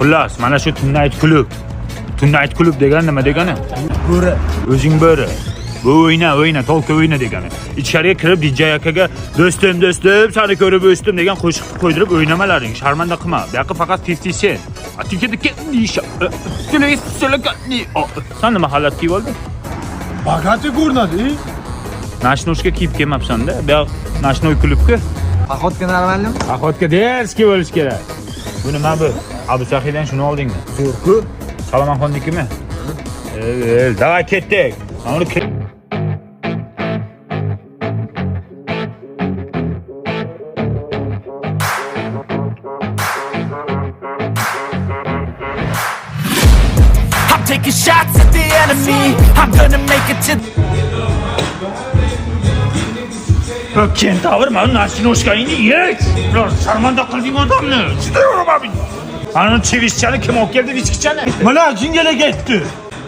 Xullas, mana shu Tonight Club. Tonight Club degan nima degani? Bo'ri. O'zing bo'ri. Bu o'yna, tolka o'yna degani. Ichkariga kirib DJ akaga do'stim, seni ko'rib o'sdim degan qo'shiqni qo'ydirib o'ynamalaring. Sharmanda qilma. Bu yoqqa faqat 50 cent. Sen nima holat kiyib olding? Bagati ko'rinadi. Nashnoshga kiyib kelmabsan-da. Bu yoq Nashnoy klubga. Paxotga normalmi? Paxotga derski bo'lish kerak. Bu nima bu? Abu Sahidan shuni oldingmi? Zo'rku. Salomonxonnikimi? Davay ketdik. Mana I'm taking shots at the enemy. I'm gonna make it to. Kentavr mana Nashnoshkangni yech. Sharmanda qilding odamni. Chidaveram abi. Ana chivishchani kim olib keldi viskichani? Mana jingala ketdi.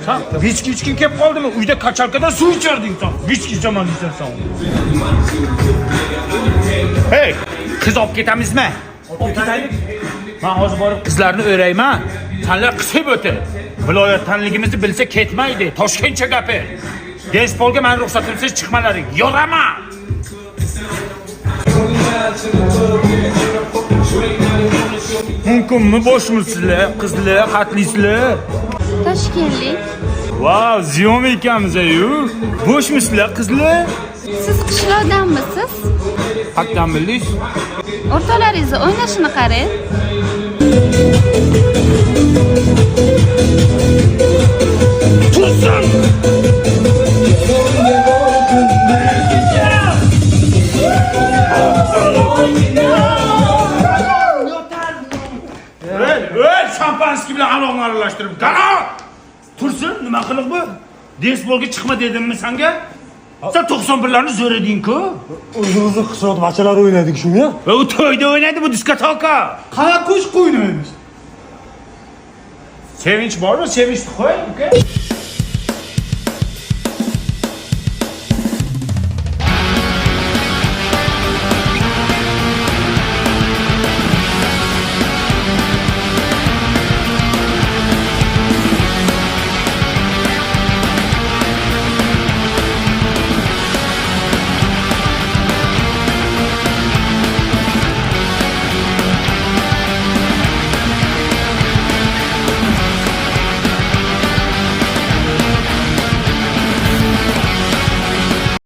Sen viski ichkin kelib qoldimi? Uyda kachalkadan suv icharding sen. Viski ichaman deysan sen. Hey, qiz olib ketamizmi? Olib ketaylik. Men hozir borib qizlarni o'rayman. Senlar qisib o'tir. Viloyatdanligimizni bilsa ketmaydi. Toshkentcha gapi. Despolga men ruxsatimsiz chiqmalaring. Yo'raman. Mumkinmi boshmisizlar, qizlar, xatlisizlar? Toshkentlik. Wow, ziyom ekanmiz-ku. Boshmisizlar, qizlar? Siz qishloqdanmisiz? Qayerdan bildingiz? O'rtalaringizni o'ynashini qarang. Tuzan! Şampanski bilan aloqani aralashtirib. Qara! Tursin, nima qiliq bu? Desbolga chiqma dedimmi senga? Sen 91larni zo'rading-ku. O'zimizni qisot bachalar o'ynadik shunga. Va u to'yda o'ynaydi bu diskoteka. Qanaqa qo'shiq o'ynaymiz? Sevinch bormi? Sevinchni qo'y, uka.